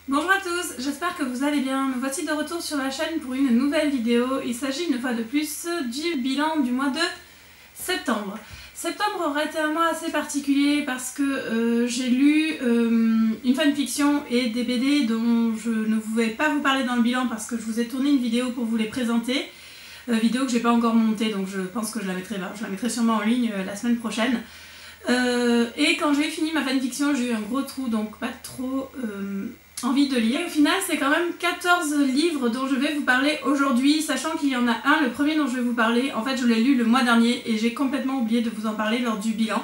Bonjour à tous, j'espère que vous allez bien. Me voici de retour sur la chaîne pour une nouvelle vidéo. Il s'agit une fois de plus du bilan du mois de septembre. Septembre aurait été un mois assez particulier parce que j'ai lu une fanfiction et des BD dont je ne pouvais pas vous parler dans le bilan parce que je vous ai tourné une vidéo pour vous les présenter. Vidéo que j'ai pas encore montée, donc je pense que je la mettrai sûrement en ligne la semaine prochaine. Et quand j'ai fini ma fanfiction, j'ai eu un gros trou, donc pas trop envie de lire. Et au final, c'est quand même 14 livres dont je vais vous parler aujourd'hui, sachant qu'il y en a un, le premier dont je vais vous parler, en fait je l'ai lu le mois dernier et j'ai complètement oublié de vous en parler lors du bilan,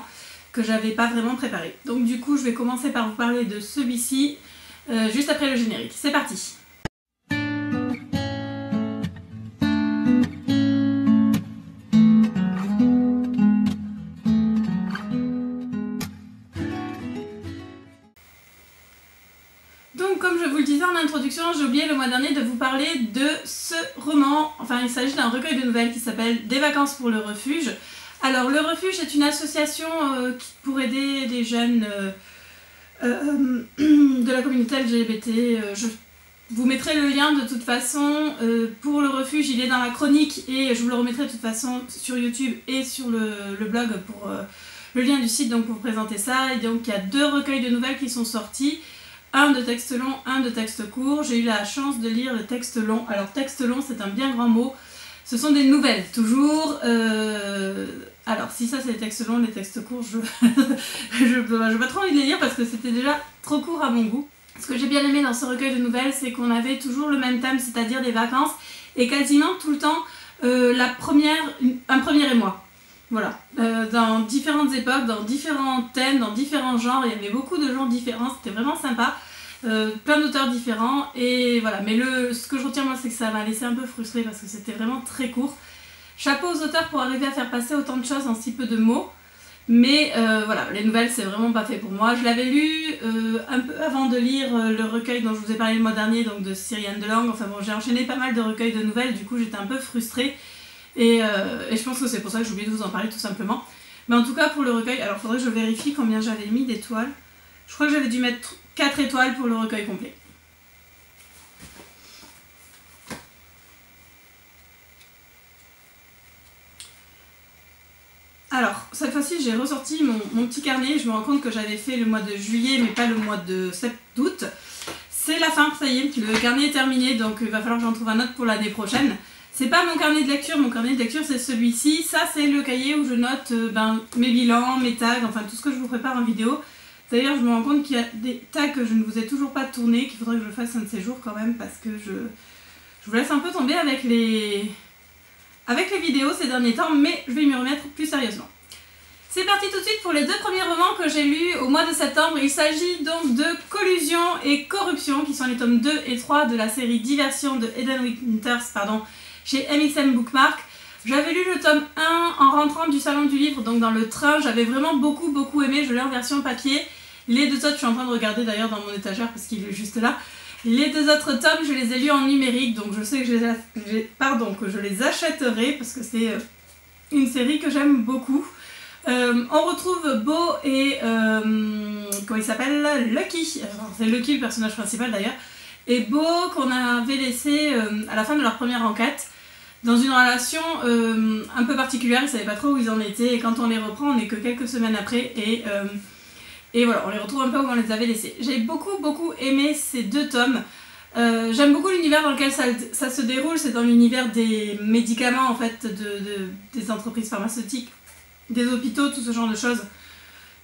que j'avais pas vraiment préparé. Donc du coup, je vais commencer par vous parler de celui-ci, juste après le générique. C'est parti! Donc comme je vous le disais en introduction, j'ai oublié le mois dernier de vous parler de ce roman. Enfin, il s'agit d'un recueil de nouvelles qui s'appelle Des vacances pour le refuge. Alors le refuge est une association pour aider les jeunes de la communauté LGBT. Je vous mettrai le lien de toute façon. Pour le refuge, il est dans la chronique et je vous le remettrai de toute façon sur YouTube et sur le blog pour le lien du site, donc pour présenter ça. Et donc il y a 2 recueils de nouvelles qui sont sortis. Un de texte long, un de texte court. J'ai eu la chance de lire le texte long. Alors texte long, c'est un bien grand mot. Ce sont des nouvelles, toujours. Alors si ça c'est les textes longs, les textes courts, je pas trop envie de les lire parce que c'était déjà trop court à mon goût. Ce que j'ai bien aimé dans ce recueil de nouvelles, c'est qu'on avait toujours le même thème, c'est-à-dire des vacances, et quasiment tout le temps un premier émoi. Voilà, dans différentes époques, dans différents thèmes, dans différents genres, il y avait beaucoup de genres différents, c'était vraiment sympa, plein d'auteurs différents, et voilà. Mais ce que je retiens moi, c'est que ça m'a laissé un peu frustrée parce que c'était vraiment très court. Chapeau aux auteurs pour arriver à faire passer autant de choses en si peu de mots, mais voilà, les nouvelles c'est vraiment pas fait pour moi. Je l'avais lu un peu avant de lire le recueil dont je vous ai parlé le mois dernier, donc de Cyriane Delangue. Enfin bon, j'ai enchaîné pas mal de recueils de nouvelles, du coup j'étais un peu frustrée. Et je pense que c'est pour ça que j'ai oublié de vous en parler tout simplement. Mais en tout cas pour le recueil, alors faudrait que je vérifie combien j'avais mis d'étoiles. Je crois que j'avais dû mettre 4 étoiles pour le recueil complet. Alors cette fois-ci j'ai ressorti mon petit carnet. Je me rends compte que j'avais fait le mois de juillet mais pas le mois de août. C'est la fin, ça y est, le carnet est terminé, donc il va falloir que j'en trouve un autre pour l'année prochaine. C'est pas mon carnet de lecture, mon carnet de lecture c'est celui-ci. Ça c'est le cahier où je note mes bilans, mes tags, enfin tout ce que je vous prépare en vidéo. D'ailleurs je me rends compte qu'il y a des tags que je ne vous ai toujours pas tournés, qu'il faudrait que je fasse un de ces jours quand même parce que je vous laisse un peu tomber avec les vidéos ces derniers temps, mais je vais m'y remettre plus sérieusement. C'est parti tout de suite pour les 2 premiers romans que j'ai lus au mois de septembre. Il s'agit donc de Collusion et Corruption qui sont les tomes 2 et 3 de la série Diversion de Eden Winters, chez MXM Bookmark. J'avais lu le tome 1 en rentrant du salon du livre, donc dans le train. J'avais vraiment beaucoup aimé, je l'ai en version papier. Les 2 autres, je suis en train de regarder d'ailleurs dans mon étagère parce qu'il est juste là. Les 2 autres tomes, je les ai lus en numérique, donc je sais que je les achèterai parce que c'est une série que j'aime beaucoup. On retrouve Beau et comment il s'appelle, Lucky. C'est Lucky le personnage principal d'ailleurs. Et Beau qu'on avait laissé à la fin de leur première enquête dans une relation un peu particulière. Ils ne savaient pas trop où ils en étaient et quand on les reprend on n'est que quelques semaines après et voilà, on les retrouve un peu où on les avait laissés. J'ai beaucoup aimé ces 2 tomes. J'aime beaucoup l'univers dans lequel ça se déroule. C'est dans l'univers des médicaments en fait, des entreprises pharmaceutiques, des hôpitaux, tout ce genre de choses.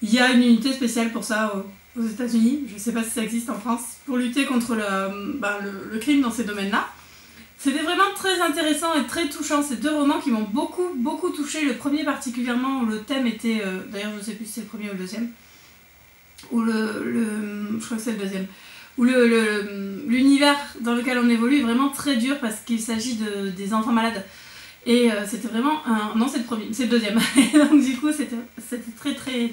Il y a une unité spéciale pour ça aux États-Unis, je ne sais pas si ça existe en France, pour lutter contre le crime dans ces domaines-là. C'était vraiment très intéressant et très touchant, ces 2 romans qui m'ont beaucoup touché. Le premier particulièrement où le thème était, d'ailleurs je ne sais plus si c'est le premier ou le deuxième, ou je crois que c'est le deuxième, où l'univers dans lequel on évolue est vraiment très dur parce qu'il s'agit des enfants malades. Et c'était vraiment non c'est le premier, c'est le deuxième. Et donc du coup c'était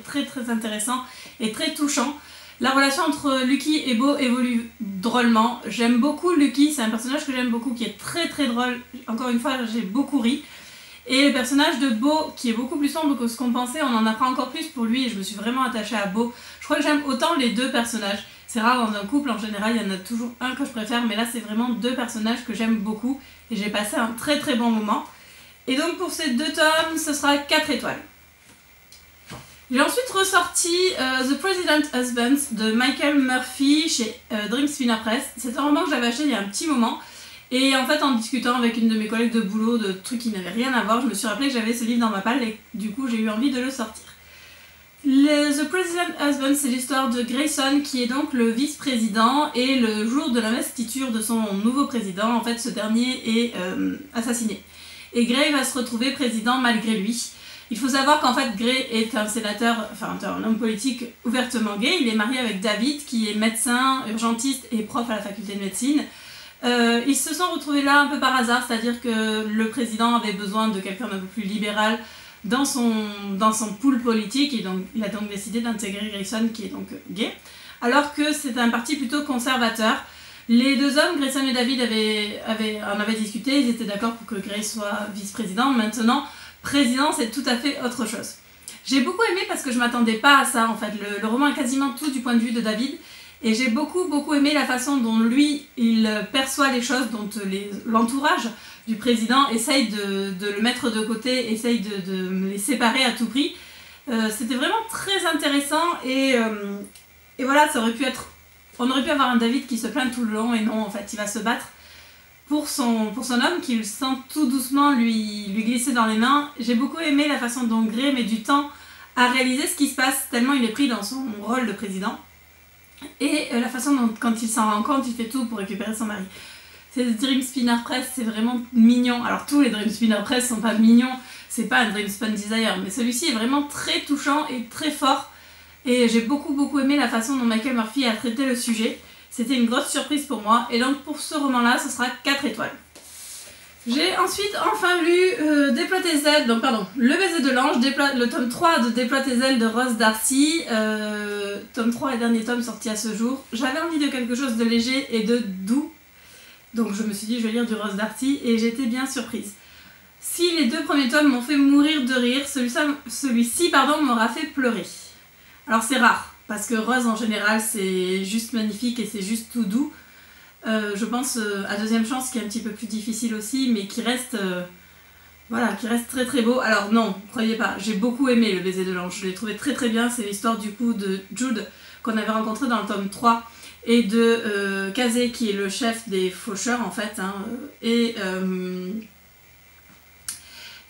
très intéressant et très touchant. La relation entre Lucky et Beau évolue drôlement. J'aime beaucoup Lucky, c'est un personnage que j'aime beaucoup, qui est très drôle. Encore une fois, j'ai beaucoup ri. Et le personnage de Beau, qui est beaucoup plus sombre que ce qu'on pensait, on en apprend encore plus pour lui et je me suis vraiment attachée à Beau. Je crois que j'aime autant les 2 personnages. C'est rare dans un couple, en général il y en a toujours un que je préfère, mais là c'est vraiment deux personnages que j'aime beaucoup et j'ai passé un très très bon moment. Et donc pour ces 2 tomes, ce sera 4 étoiles. J'ai ensuite ressorti The President Husband de Michael Murphy chez Dream Spinner Press. C'est un roman que j'avais acheté il y a un petit moment. Et en fait, en discutant avec une de mes collègues de boulot de trucs qui n'avaient rien à voir, je me suis rappelé que j'avais ce livre dans ma palle et du coup j'ai eu envie de le sortir. The President Husband, c'est l'histoire de Grayson qui est donc le vice-président et le jour de l'investiture de son nouveau président, en fait ce dernier est assassiné. Et Gray va se retrouver président malgré lui. Il faut savoir qu'en fait Gray est un sénateur, enfin un homme politique ouvertement gay. Il est marié avec David qui est médecin, urgentiste et prof à la faculté de médecine. Ils se sont retrouvés là un peu par hasard, c'est-à-dire que le président avait besoin de quelqu'un d'un peu plus libéral dans son pool politique et donc il a donc décidé d'intégrer Grayson qui est donc gay, alors que c'est un parti plutôt conservateur. Les 2 hommes, Grayson et David, en avaient discuté, ils étaient d'accord pour que Gray soit vice-président. Maintenant, président, c'est tout à fait autre chose. J'ai beaucoup aimé parce que je m'attendais pas à ça en fait. Le roman est quasiment tout du point de vue de David. Et j'ai beaucoup aimé la façon dont lui, il perçoit les choses, dont l'entourage du président essaye de le mettre de côté, essaye de les séparer à tout prix. C'était vraiment très intéressant et voilà, ça aurait pu être... On aurait pu avoir un David qui se plaint tout le long et non, en fait, il va se battre pour son homme qu'il sent tout doucement lui glisser dans les mains. J'ai beaucoup aimé la façon dont Gray met du temps à réaliser ce qui se passe, tellement il est pris dans son rôle de président. Et la façon dont, quand il s'en rend compte, il fait tout pour récupérer son mari. C'est Dream Spinner Press, c'est vraiment mignon. Alors tous les Dream Spinner Press sont pas mignons, c'est pas un Dream Spun Desire, mais celui-ci est vraiment très touchant et très fort. Et j'ai beaucoup aimé la façon dont Michael Murphy a traité le sujet. C'était une grosse surprise pour moi. Et donc pour ce roman-là, ce sera 4 étoiles. J'ai ensuite enfin lu Déploie tes ailes, donc pardon, Le baiser de l'ange, le tome 3 de Déploie tes ailes de Ross Darcy, tome 3 et dernier tome sorti à ce jour. J'avais envie de quelque chose de léger et de doux, donc je me suis dit je vais lire du Ross Darcy et j'étais bien surprise. Si les 2 premiers tomes m'ont fait mourir de rire, celui-ci m'aura fait pleurer. Alors c'est rare, parce que Ross en général c'est juste magnifique et c'est juste tout doux. Je pense à Deuxième Chance qui est un petit peu plus difficile aussi mais qui reste qui reste très beau. Alors non, croyez pas, j'ai beaucoup aimé Le baiser de l'ange, je l'ai trouvé très bien. C'est l'histoire du coup de Jude qu'on avait rencontré dans le tome 3 et de Kazé qui est le chef des faucheurs en fait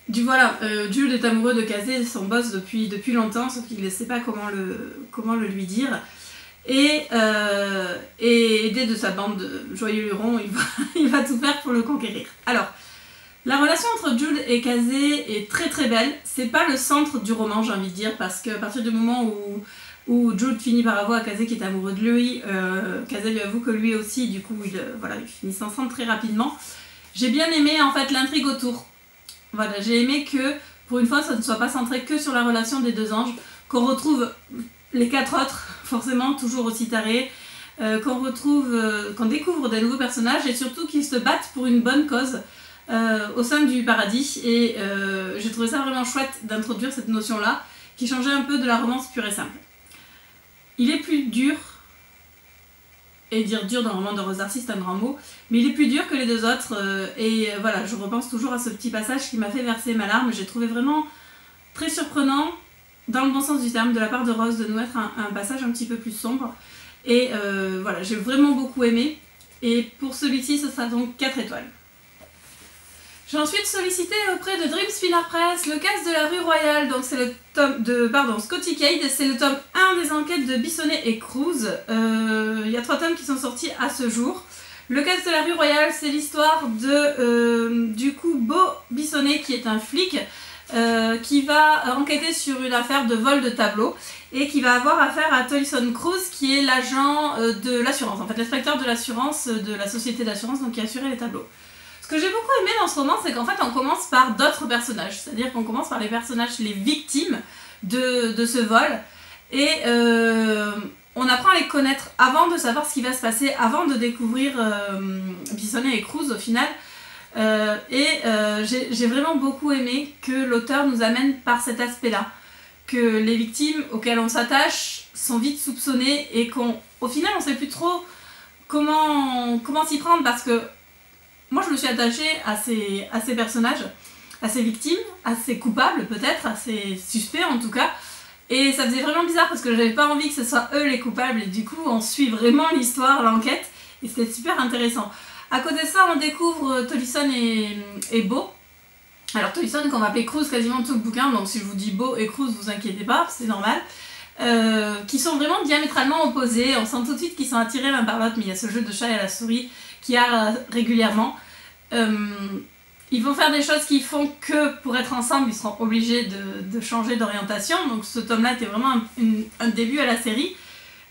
Jude est amoureux de Kazé, son boss depuis longtemps, sauf qu'il ne sait pas comment le lui dire. Et aidé de sa bande de joyeux lurons, il va tout faire pour le conquérir. Alors, la relation entre Jude et Kazé est très belle. C'est pas le centre du roman, j'ai envie de dire, parce qu'à partir du moment où Jude finit par avouer à Kazé qu'il est amoureux de lui, Kazé lui avoue que lui aussi, du coup, ils finissent ensemble très rapidement. J'ai bien aimé en fait l'intrigue autour. Voilà, j'ai aimé que pour une fois, ça ne soit pas centré que sur la relation des 2 anges, qu'on retrouve les 4 autres, forcément toujours aussi tarés, qu'on découvre des nouveaux personnages et surtout qu'ils se battent pour une bonne cause au sein du paradis. Et j'ai trouvé ça vraiment chouette d'introduire cette notion-là, qui changeait un peu de la romance pure et simple. Il est plus dur, et dire dur dans le roman de Ross Darcy c'est un grand mot, mais il est plus dur que les 2 autres, voilà, je repense toujours à ce petit passage qui m'a fait verser ma larme. J'ai trouvé vraiment très surprenant, dans le bon sens du terme, de la part de Ross de nous mettre un passage un petit peu plus sombre. Et voilà, j'ai vraiment beaucoup aimé. Et pour celui-ci, ce sera donc 4 étoiles. J'ai ensuite sollicité auprès de Dream Spinner Press Le casse de la rue Royale. Donc c'est le tome de Scotty Cade, c'est le tome 1 des enquêtes de Bissonnet et Cruz. Il y a 3 tomes qui sont sortis à ce jour. Le casse de la rue Royale, c'est l'histoire de du coup Beau Bissonnet qui est un flic qui va enquêter sur une affaire de vol de tableau et qui va avoir affaire à Toyson Cruz qui est l'agent de l'assurance, en fait l'inspecteur de l'assurance de la société d'assurance donc qui assurait les tableaux. Ce que j'ai beaucoup aimé dans ce roman, c'est qu'en fait on commence par d'autres personnages, c'est-à-dire qu'on commence par les personnages, les victimes de ce vol et on apprend à les connaître avant de savoir ce qui va se passer, avant de découvrir Bissonnet et Cruz au final. J'ai vraiment beaucoup aimé que l'auteur nous amène par cet aspect-là, que les victimes auxquelles on s'attache sont vite soupçonnées et qu'on au final on sait plus trop comment s'y prendre, parce que moi je me suis attachée à ces personnages, à ces victimes, à ces coupables peut-être, à ces suspects en tout cas, et ça faisait vraiment bizarre parce que j'avais pas envie que ce soit eux les coupables, et du coup on suit vraiment l'histoire, l'enquête, et c'était super intéressant. À côté de ça, on découvre Tollyson et Beau. Alors Tollyson qu'on va appeler Cruz quasiment tout le bouquin, donc si je vous dis Beau et Cruz, vous inquiétez pas, c'est normal. Qui sont vraiment diamétralement opposés, on sent tout de suite qu'ils sont attirés l'un par l'autre, mais il y a ce jeu de chat et à la souris qui a régulièrement. Ils vont faire des choses qui font que pour être ensemble, ils seront obligés de changer d'orientation, donc ce tome-là était vraiment un début à la série.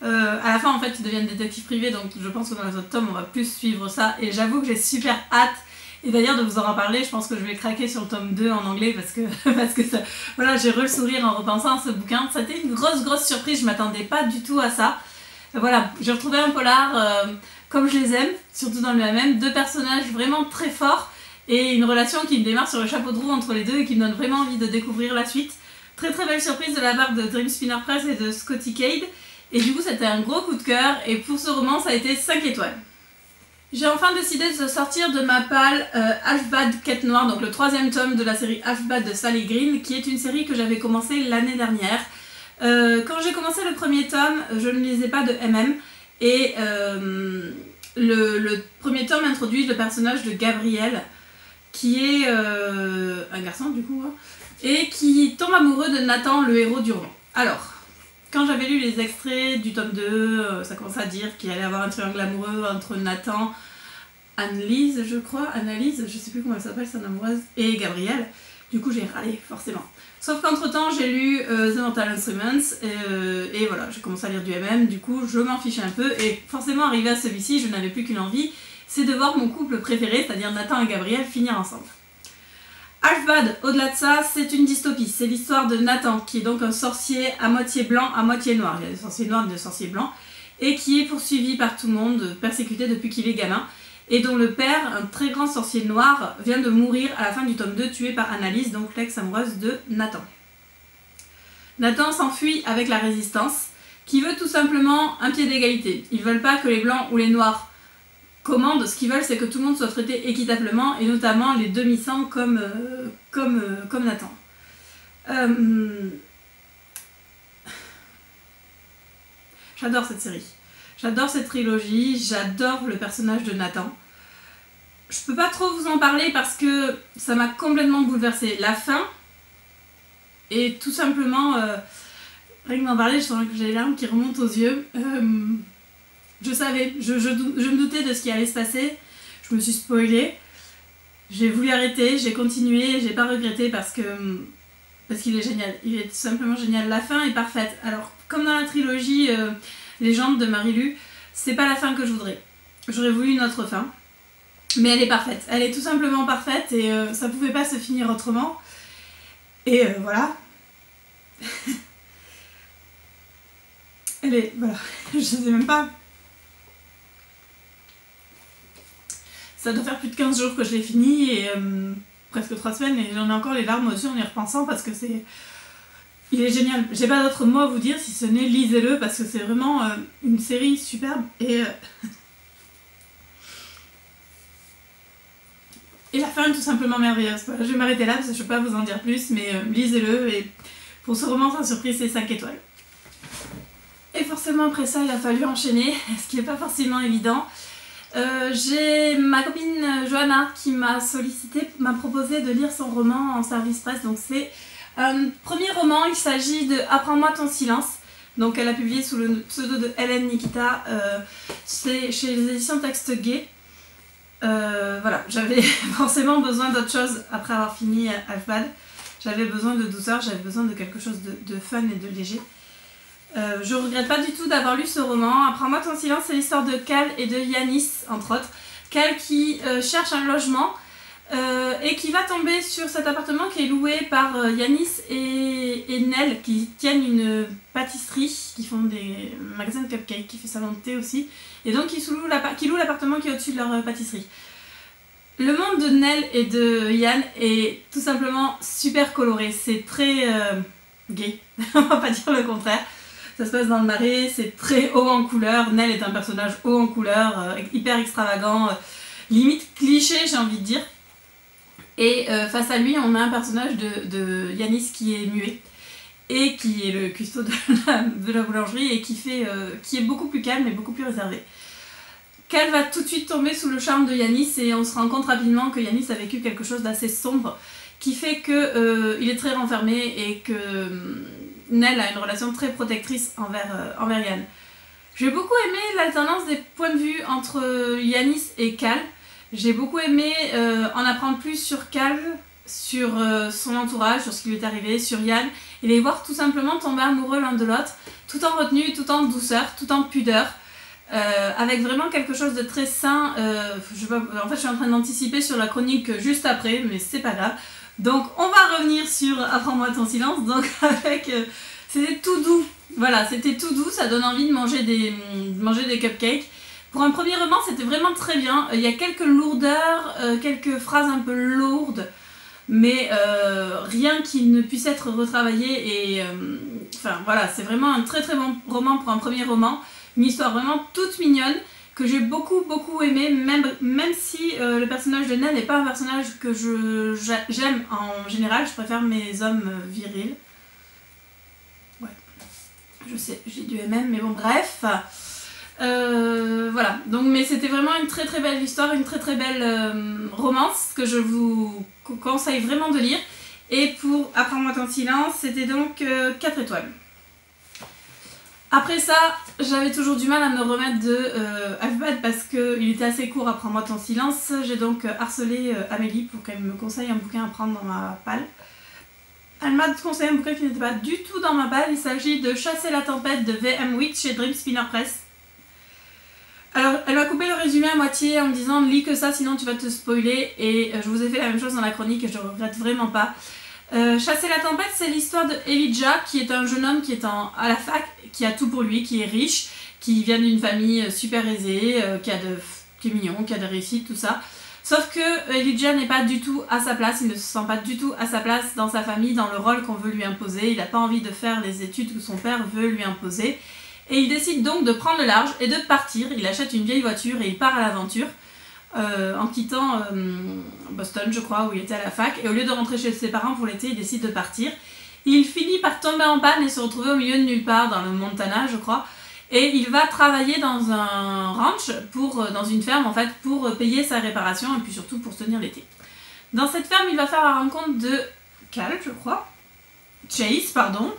À la fin en fait ils deviennent détectives privés, donc je pense que dans les autres tomes on va plus suivre ça, et j'avoue que j'ai super hâte, et d'ailleurs de vous en reparler. Je pense que je vais craquer sur le tome 2 en anglais parce que ça, voilà, j'ai le sourire en repensant à ce bouquin. C'était une grosse surprise, je m'attendais pas du tout à ça. Voilà, j'ai retrouvé un polar comme je les aime, surtout dans le MM, deux personnages vraiment très forts et une relation qui me démarre sur le chapeau de roue entre les deux et qui me donne vraiment envie de découvrir la suite. Très belle surprise de la part de Dream Spinner Press et de Scotty Cade. Et du coup c'était un gros coup de cœur, et pour ce roman ça a été 5 étoiles. J'ai enfin décidé de sortir de ma palle Ashbad Quête Noire, donc le 3e tome de la série Ashbad de Sally Green, qui est une série que j'avais commencé l'année dernière. Quand j'ai commencé le premier tome, je ne lisais pas de MM, et le premier tome introduit le personnage de Gabriel, qui est un garçon du coup, hein, et qui tombe amoureux de Nathan, le héros du roman. Alors, quand j'avais lu les extraits du tome 2, ça commençait à dire qu'il allait avoir un triangle amoureux entre Nathan, Annelise, je crois, Annalise, je sais plus comment elle s'appelle, son amoureuse, et Gabriel. Du coup, j'ai râlé, forcément. Sauf qu'entre temps, j'ai lu The Mortal Instruments, et voilà, j'ai commencé à lire du MM, du coup, je m'en fichais un peu, et forcément, arrivé à celui-ci, je n'avais plus qu'une envie, c'est de voir mon couple préféré, c'est-à-dire Nathan et Gabriel, finir ensemble. Ashbad, au-delà de ça, c'est une dystopie. C'est l'histoire de Nathan, qui est donc un sorcier à moitié blanc, à moitié noir. Il y a des sorciers noirs et des sorciers blancs. Et qui est poursuivi par tout le monde, persécuté depuis qu'il est gamin. Et dont le père, un très grand sorcier noir, vient de mourir à la fin du tome 2, tué par Annalise, donc l'ex-amoureuse de Nathan. Nathan s'enfuit avec la résistance, qui veut tout simplement un pied d'égalité. Ils veulent pas que les blancs ou les noirs commandent, ce qu'ils veulent c'est que tout le monde soit traité équitablement, et notamment les demi-sangs comme Nathan. J'adore cette série, j'adore cette trilogie, j'adore le personnage de Nathan. Je peux pas trop vous en parler parce que ça m'a complètement bouleversée. La fin, et tout simplement, rien que d'en parler, je sens que j'ai les larmes qui remontent aux yeux. Je savais, je me doutais de ce qui allait se passer, je me suis spoilée, j'ai voulu arrêter, j'ai continué, j'ai pas regretté parce qu'il est génial, il est tout simplement génial. La fin est parfaite. Alors, comme dans la trilogie Légende de Marie-Lu, c'est pas la fin que je voudrais. J'aurais voulu une autre fin, mais elle est parfaite. Elle est tout simplement parfaite, et ça pouvait pas se finir autrement. Et voilà. Elle est... voilà, je sais même pas... Ça doit faire plus de 15 jours que je l'ai fini, et presque 3 semaines, et j'en ai encore les larmes aux yeux en y repensant parce que c'est... Il est génial. J'ai pas d'autres mots à vous dire si ce n'est lisez-le, parce que c'est vraiment une série superbe, et la fin est tout simplement merveilleuse. Voilà, je vais m'arrêter là parce que je peux pas vous en dire plus, mais lisez-le, et pour ce roman sans surprise c'est 5 étoiles. Et forcément après ça il a fallu enchaîner, ce qui n'est pas forcément évident. J'ai ma copine Johanna qui m'a sollicité, m'a proposé de lire son roman en service presse. Donc c'est un premier roman, il s'agit de Apprends-moi ton silence. Donc elle a publié sous le pseudo de Hélène Nikita, c'est chez les éditions Texte Gay. Voilà, j'avais forcément besoin d'autre chose après avoir fini Ashbad. J'avais besoin de douceur, j'avais besoin de quelque chose de fun et de léger. Je regrette pas du tout d'avoir lu ce roman. Apprends-moi ton silence, c'est l'histoire de Cal et de Yanis, entre autres. Cal qui cherche un logement et qui va tomber sur cet appartement qui est loué par Yanis et Nell, qui tiennent une pâtisserie, qui font des magasins de cupcakes, qui fait salon de thé aussi, et donc qui louent l'appartement qui est au-dessus de leur pâtisserie. Le monde de Nell et de Yann est tout simplement super coloré, c'est très gay, on va pas dire le contraire. Ça se passe dans le Marais, c'est très haut en couleur. Nell est un personnage haut en couleur, hyper extravagant, limite cliché j'ai envie de dire. Et face à lui on a un personnage de Yanis qui est muet et qui est le cuistot de la boulangerie et qui est beaucoup plus calme et beaucoup plus réservé. Cal va tout de suite tomber sous le charme de Yanis et on se rend compte rapidement que Yanis a vécu quelque chose d'assez sombre qui fait qu'il est très renfermé et que Nell a une relation très protectrice envers Yann. J'ai beaucoup aimé l'alternance des points de vue entre Yanis et Cal. J'ai beaucoup aimé en apprendre plus sur Cal, sur son entourage, sur ce qui lui est arrivé, sur Yann, et les voir tout simplement tomber amoureux l'un de l'autre, tout en retenue, tout en douceur, tout en pudeur. Avec vraiment quelque chose de très sain. En fait je suis en train d'anticiper sur la chronique juste après, mais c'est pas grave. Donc on va revenir sur Apprends-moi ton silence. Donc avec c'était tout doux, voilà, c'était tout doux, ça donne envie de manger des cupcakes. Pour un premier roman c'était vraiment très bien. Il y a quelques lourdeurs, quelques phrases un peu lourdes, mais rien qui ne puisse être retravaillé. Et enfin voilà, c'est vraiment un très très bon roman pour un premier roman. Une histoire vraiment toute mignonne que j'ai beaucoup aimé, même si le personnage de Nell n'est pas un personnage que j'aime en général. Je préfère mes hommes virils. Ouais, je sais, j'ai du MM, mais bon bref. Voilà, donc, mais c'était vraiment une très belle histoire, une très belle romance que je vous conseille vraiment de lire. Et pour Apprends-moi ton silence, c'était donc 4 étoiles. Après ça, j'avais toujours du mal à me remettre de Alphabet parce qu'il était assez court. Apprends-moi ton silence. J'ai donc harcelé Amélie pour qu'elle me conseille un bouquin à prendre dans ma palle. Elle m'a conseillé un bouquin qui n'était pas du tout dans ma palle. Il s'agit de Chasser la tempête de V.M. Witch chez Dream Spinner Press. Alors, elle m'a coupé le résumé à moitié en me disant lis que ça sinon tu vas te spoiler, et je vous ai fait la même chose dans la chronique et je ne regrette vraiment pas. Chasser la tempête, c'est l'histoire de Elijah qui est un jeune homme qui est à la fac, qui a tout pour lui, qui est riche, qui vient d'une famille super aisée, qui est mignon, qui a de réussite, tout ça. Sauf que Elijah n'est pas du tout à sa place, il ne se sent pas du tout à sa place dans sa famille, dans le rôle qu'on veut lui imposer. Il n'a pas envie de faire les études que son père veut lui imposer. Et il décide donc de prendre le large et de partir. Il achète une vieille voiture et il part à l'aventure. En quittant Boston, je crois, où il était à la fac, et au lieu de rentrer chez ses parents pour l'été, il décide de partir. Il finit par tomber en panne et se retrouver au milieu de nulle part, dans le Montana, je crois, et il va travailler dans un ranch, dans une ferme en fait, pour payer sa réparation et puis surtout pour se tenir l'été. Dans cette ferme, il va faire la rencontre de Cal, je crois, Chase, pardon,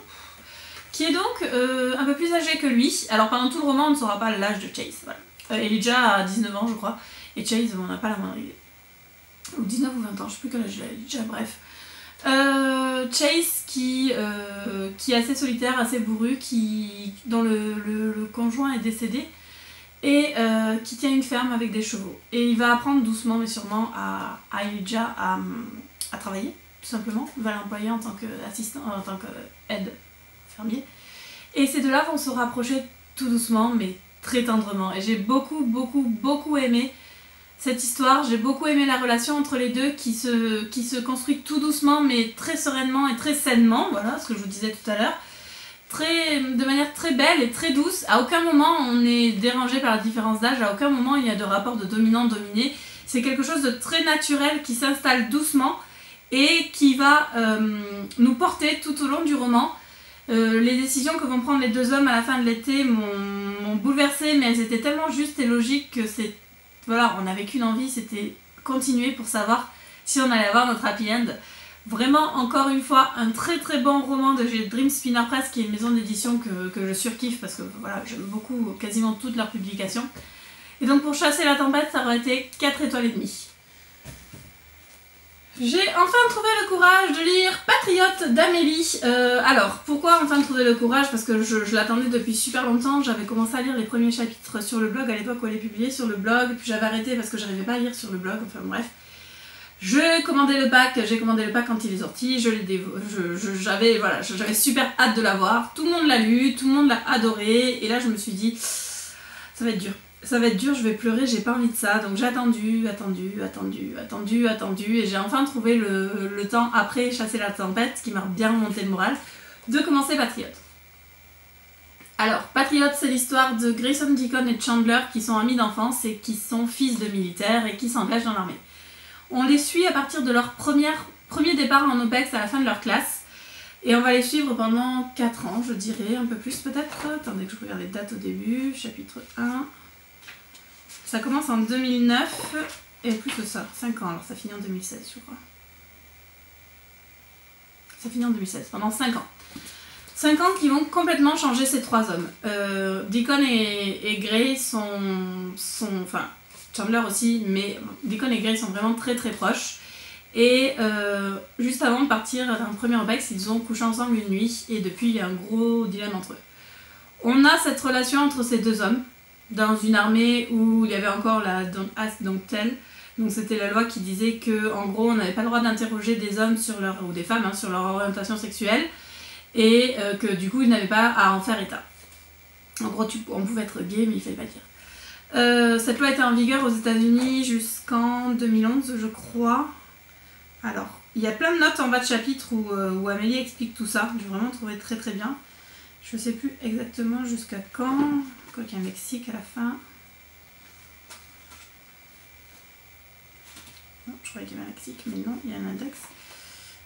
qui est donc un peu plus âgé que lui. Alors pendant tout le roman, on ne saura pas l'âge de Chase. Voilà. Elijah a 19 ans, je crois. Et Chase, on n'a pas la moindre idée. Ou 19 ou 20 ans, je sais plus quel âge il a, déjà, bref. Chase qui est assez solitaire, assez bourru, dont le conjoint est décédé, et qui tient une ferme avec des chevaux. Et il va apprendre doucement mais sûrement à Elijah à travailler, tout simplement. Il va l'employer en tant qu'assistant, en tant qu'aide fermier. Et ces deux-là vont se rapprocher tout doucement, mais très tendrement. Et j'ai beaucoup aimé cette histoire. J'ai beaucoup aimé la relation entre les deux qui se construit tout doucement mais très sereinement et très sainement, voilà ce que je vous disais tout à l'heure, de manière très belle et très douce. À aucun moment on est dérangé par la différence d'âge, à aucun moment il y a de rapport de dominant-dominé. C'est quelque chose de très naturel qui s'installe doucement et qui va nous porter tout au long du roman. Les décisions que vont prendre les deux hommes à la fin de l'été m'ont bouleversée, mais elles étaient tellement justes et logiques que voilà, on n'avait qu'une envie, c'était continuer pour savoir si on allait avoir notre happy end. Vraiment, encore une fois, un très bon roman de Dream Spinner Press, qui est une maison d'édition que je surkiffe parce que voilà, j'aime beaucoup quasiment toutes leurs publications. Et donc pour Chasser la tempête, ça aurait été 4 étoiles et demie. J'ai enfin trouvé le courage de lire Patriote d'Amélie. Alors, pourquoi enfin trouver le courage? Parce que je l'attendais depuis super longtemps. J'avais commencé à lire les premiers chapitres sur le blog à l'époque où elle est publiée sur le blog, puis j'avais arrêté parce que j'arrivais pas à lire sur le blog, enfin bref. J'ai commandé le pack quand il est sorti, j'avais super hâte de l'avoir. Tout le monde l'a lu, tout le monde l'a adoré, et là je me suis dit, ça va être dur. Ça va être dur, je vais pleurer, j'ai pas envie de ça. Donc j'ai attendu, et j'ai enfin trouvé le temps, après Chasser la tempête, qui m'a bien remonté le moral, de commencer Patriote. Alors, Patriot, c'est l'histoire de Grayson, Deacon et Chandler qui sont amis d'enfance et qui sont fils de militaires et qui s'engagent dans l'armée. On les suit à partir de leur premier départ en OPEX à la fin de leur classe. Et on va les suivre pendant 4 ans, je dirais, un peu plus peut-être. Attendez que je regarde les dates au début. Chapitre 1. Ça commence en 2009 et plus que ça, 5 ans. Alors ça finit en 2016, je crois. Ça finit en 2016, pendant 5 ans. 5 ans qui vont complètement changer ces 3 hommes. Deacon et Gray enfin, Chandler aussi, mais Deacon et Gray sont vraiment très très proches. Et juste avant de partir d'un premier OPEX, ils ont couché ensemble une nuit et depuis il y a un gros dilemme entre eux. On a cette relation entre ces 2 hommes dans une armée où il y avait encore la Don't Ask, Don't Tell. Donc c'était la loi qui disait que en gros on n'avait pas le droit d'interroger des hommes ou des femmes sur leur orientation sexuelle et que du coup ils n'avaient pas à en faire état. En gros on pouvait être gay mais il fallait pas dire. Cette loi était en vigueur aux États-Unis jusqu'en 2011 je crois. Alors, il y a plein de notes en bas de chapitre où Amélie explique tout ça. J'ai vraiment trouvé très très bien. Je sais plus exactement jusqu'à quand. Quoi qu'il y a un lexique à la fin. Non, je croyais qu'il y avait un lexique, mais non, il y a un index.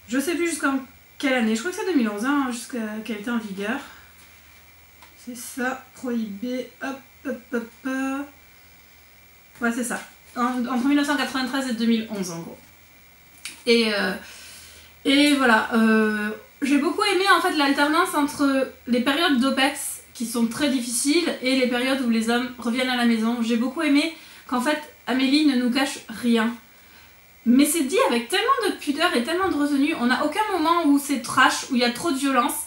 Je sais plus jusqu'en quelle année. Je crois que c'est 2011, hein, jusqu'à qu'elle était en vigueur. C'est ça, prohibé. Hop, hop, hop, hop. Ouais, c'est ça. Entre 1993 et 2011, en gros. Et voilà, j'ai beaucoup aimé en fait l'alternance entre les périodes d'OPEX qui sont très difficiles et les périodes où les hommes reviennent à la maison. J'ai beaucoup aimé qu'en fait Amélie ne nous cache rien. Mais c'est dit avec tellement de pudeur et tellement de retenue. On n'a aucun moment où c'est trash, où il y a trop de violence.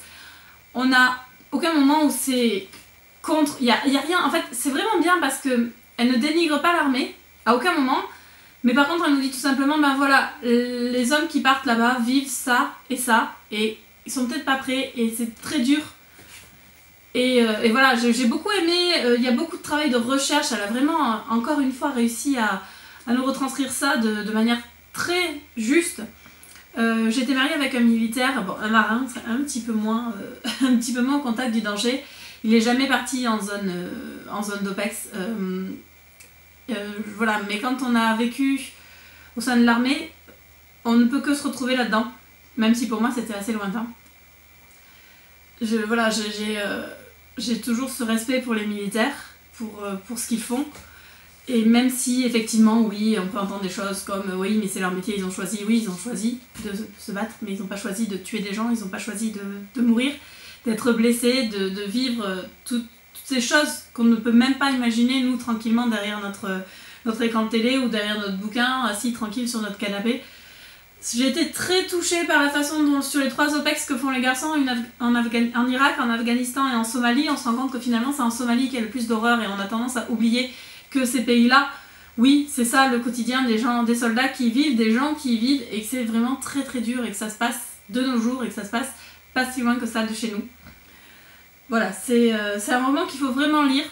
On n'a aucun moment où c'est contre. Il y a rien. En fait, c'est vraiment bien parce qu'elle ne dénigre pas l'armée à aucun moment. Mais par contre, elle nous dit tout simplement, ben voilà, les hommes qui partent là-bas vivent ça, et ils sont peut-être pas prêts, et c'est très dur. Et voilà, j'ai beaucoup aimé, il y a beaucoup de travail de recherche, elle a vraiment, encore une fois, réussi à nous retranscrire ça de manière très juste. J'étais mariée avec un militaire, bon, un marin, un petit peu moins au contact du danger. Il n'est jamais parti en zone d'OPEX. Voilà, mais quand on a vécu au sein de l'armée, on ne peut que se retrouver là-dedans, même si pour moi c'était assez lointain. Voilà, j'ai toujours ce respect pour les militaires, pour ce qu'ils font, et même si effectivement, oui, on peut entendre des choses comme oui, mais c'est leur métier, ils ont choisi de se battre, mais ils n'ont pas choisi de tuer des gens, ils n'ont pas choisi de mourir, d'être blessés, de vivre toutes ces choses qu'on ne peut même pas imaginer, nous, tranquillement, derrière notre écran de télé ou derrière notre bouquin, assis tranquille sur notre canapé. J'ai été très touchée par la façon dont, sur les 3 OPEX que font les garçons en Irak, en Afghanistan et en Somalie, on se rend compte que finalement, c'est en Somalie qu'il y a le plus d'horreur et on a tendance à oublier que ces pays-là, oui, c'est ça le quotidien des soldats qui y vivent, des gens qui y vivent, et que c'est vraiment très très dur et que ça se passe de nos jours et que ça se passe pas si loin que ça de chez nous. Voilà, c'est un roman qu'il faut vraiment lire.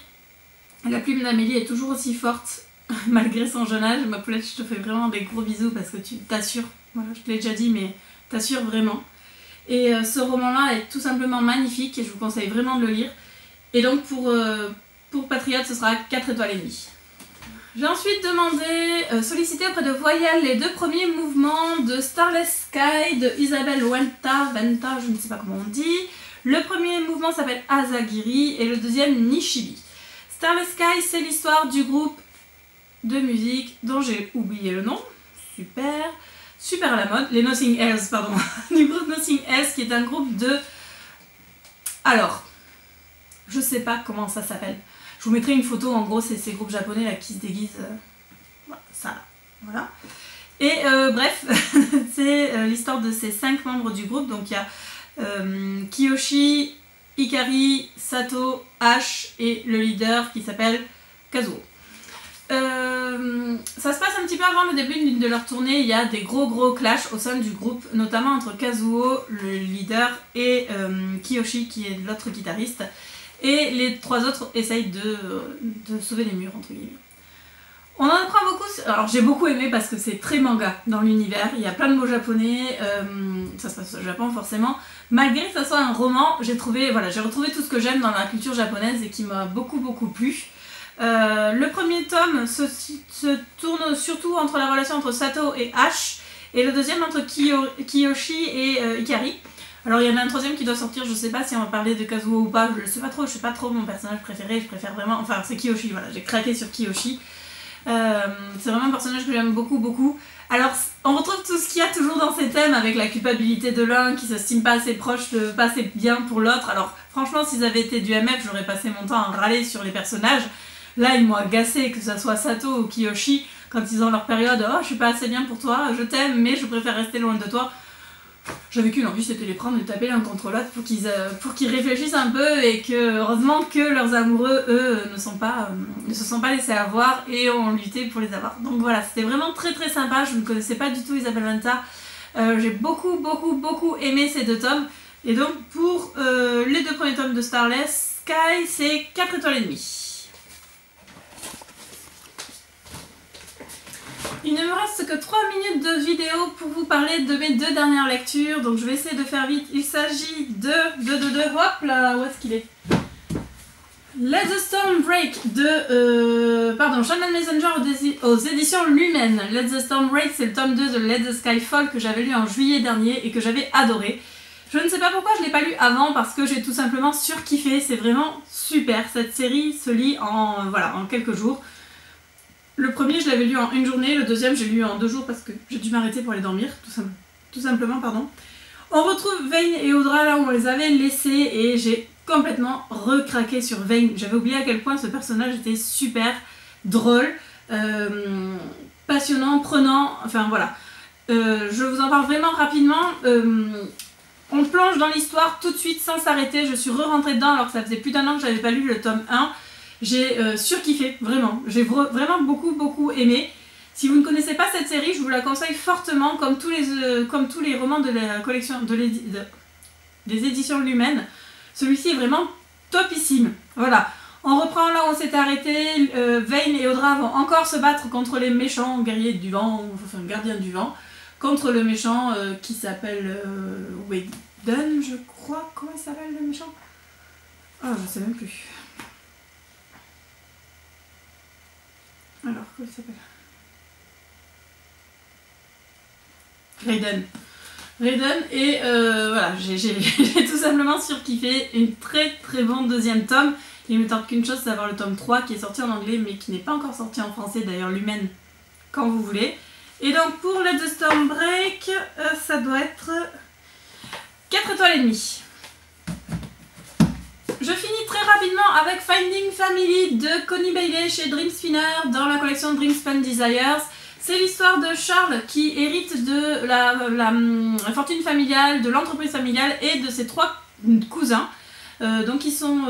La plume d'Amélie est toujours aussi forte, malgré son jeune âge. Ma poulette, je te fais vraiment des gros bisous parce que tu t'assures. Voilà, je te l'ai déjà dit, mais t'assures vraiment. Et ce roman-là est tout simplement magnifique et je vous conseille vraiment de le lire. Et donc pour Patriote, ce sera 4 étoiles et demie. J'ai ensuite demandé, sollicité auprès de Voyelle les 2 premiers mouvements de Starless Sky de Isabelle Venta, je ne sais pas comment on dit. Le premier mouvement s'appelle Asagiri et le deuxième Nishibi. Starless Sky, c'est l'histoire du groupe de musique dont j'ai oublié le nom. Super à la mode. Les Nothing Else, pardon. Du groupe Nothing Else qui est un groupe de... Alors, je sais pas comment ça s'appelle. Je vous mettrai une photo, en gros, c'est ces groupes japonais là qui se déguisent. Voilà. Et bref, c'est l'histoire de ces 5 membres du groupe. Donc il y a Kiyoshi, Ikari, Sato, Ash et le leader qui s'appelle Kazuo. Ça se passe un petit peu avant le début de leur tournée, il y a des gros clashs au sein du groupe, notamment entre Kazuo, le leader, et Kiyoshi qui est l'autre guitariste, et les 3 autres essayent de sauver les murs, entre guillemets. On en apprend beaucoup suite, alors j'ai beaucoup aimé parce que c'est très manga dans l'univers, il y a plein de mots japonais, ça se passe au Japon forcément. Malgré que ça soit un roman, j'ai retrouvé tout ce que j'aime dans la culture japonaise et qui m'a beaucoup plu. Le premier tome se tourne surtout entre la relation entre Sato et Ash, et le deuxième entre Kiyoshi et Ikari. Alors il y en a un troisième qui doit sortir, je sais pas si on va parler de Kazuo ou pas, je sais pas trop mon personnage préféré, je préfère vraiment, enfin c'est Kiyoshi, voilà, j'ai craqué sur Kiyoshi. C'est vraiment un personnage que j'aime beaucoup. Alors on retrouve tout ce qu'il y a toujours dans ces thèmes avec la culpabilité de l'un qui s'estime pas assez proche, pas assez bien pour l'autre. Alors franchement s'ils avaient été du MF j'aurais passé mon temps à râler sur les personnages. Là ils m'ont agacé, que ça soit Sato ou Kiyoshi, quand ils ont leur période oh je suis pas assez bien pour toi, je t'aime mais je préfère rester loin de toi. J'avais qu'une envie, c'était les prendre et taper l'un contre l'autre pour qu'ils réfléchissent un peu et que, heureusement que leurs amoureux, eux, ne se sont pas laissés avoir et ont lutté pour les avoir. Donc voilà, c'était vraiment très sympa, je ne connaissais pas du tout Isabelle Venta. J'ai beaucoup aimé ces deux tomes. Et donc pour les deux premiers tomes de Starless Sky, c'est 4 étoiles et demie. Il ne me reste que 3 minutes de vidéo pour vous parler de mes deux dernières lectures, donc je vais essayer de faire vite. Il s'agit hop là, où est-ce qu'il est? Let the Storm Break de Shonen Messenger aux éditions Lumen. Let the Storm Break, c'est le tome 2 de Let the Sky Fall que j'avais lu en juillet dernier et que j'avais adoré. Je ne sais pas pourquoi je ne l'ai pas lu avant, parce que j'ai tout simplement surkiffé, c'est vraiment super. Cette série se lit en quelques jours. Le premier, je l'avais lu en une journée, le deuxième, j'ai lu en 2 jours parce que j'ai dû m'arrêter pour aller dormir, tout simplement. On retrouve Vayne et Audra là où on les avait laissés et j'ai complètement recraqué sur Vayne. J'avais oublié à quel point ce personnage était super drôle, passionnant, prenant, enfin voilà. Je vous en parle vraiment rapidement. On plonge dans l'histoire tout de suite sans s'arrêter. Je suis re-rentrée dedans alors que ça faisait plus d'1 an que j'avais pas lu le tome 1. J'ai surkiffé, vraiment. J'ai vraiment beaucoup aimé. Si vous ne connaissez pas cette série, je vous la conseille fortement, comme tous les romans de la collection des éditions Lumen. Celui-ci est vraiment topissime. Voilà. On reprend là où on s'était arrêté. Vayne et Audra vont encore se battre contre les méchants guerriers du vent, enfin gardiens du vent, contre le méchant qui s'appelle Wayden, je crois. Comment il s'appelle le méchant? Oh, je sais même plus. Alors, comment il s'appelle? Raiden et voilà, j'ai tout simplement surkiffé. Une très bon deuxième tome. Il me tente qu'une chose, c'est d'avoir le tome 3 qui est sorti en anglais mais qui n'est pas encore sorti en français, d'ailleurs Lumen quand vous voulez. Et donc pour Let the Storm Break, ça doit être 4 étoiles et demie. Je finis très rapidement avec Finding Family de Connie Bailey chez Dream Spinner dans la collection Dream Spun Desires. C'est l'histoire de Charles qui hérite de la fortune familiale, de l'entreprise familiale et de ses 3 cousins, donc qui sont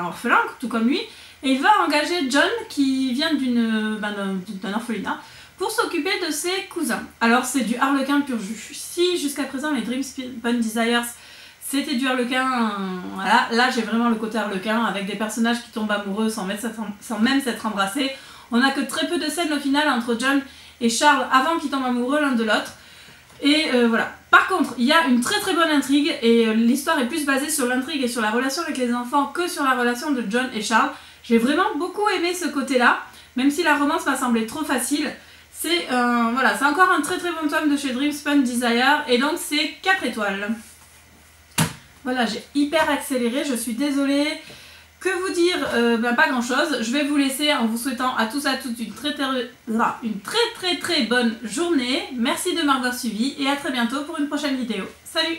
orphelins, tout comme lui. Et il va engager John qui vient d'un orphelinat pour s'occuper de ses cousins. Alors c'est du harlequin pur jus. Si jusqu'à présent les Dream Spun Desires c'était du harlequin, voilà, là j'ai vraiment le côté harlequin avec des personnages qui tombent amoureux sans même s'être embrassés. On n'a que très peu de scènes au final entre John et Charles avant qu'ils tombent amoureux l'un de l'autre. Et voilà. Par contre, il y a une très bonne intrigue et l'histoire est plus basée sur l'intrigue et sur la relation avec les enfants que sur la relation de John et Charles. J'ai vraiment beaucoup aimé ce côté-là, même si la romance m'a semblé trop facile. C'est encore un très bon tome de chez Dream Spun Desire et donc c'est 4 étoiles. Voilà, j'ai hyper accéléré, je suis désolée. Que vous dire, pas grand chose. Je vais vous laisser en vous souhaitant à tous et à toutes une très bonne journée. Merci de m'avoir suivi et à très bientôt pour une prochaine vidéo. Salut!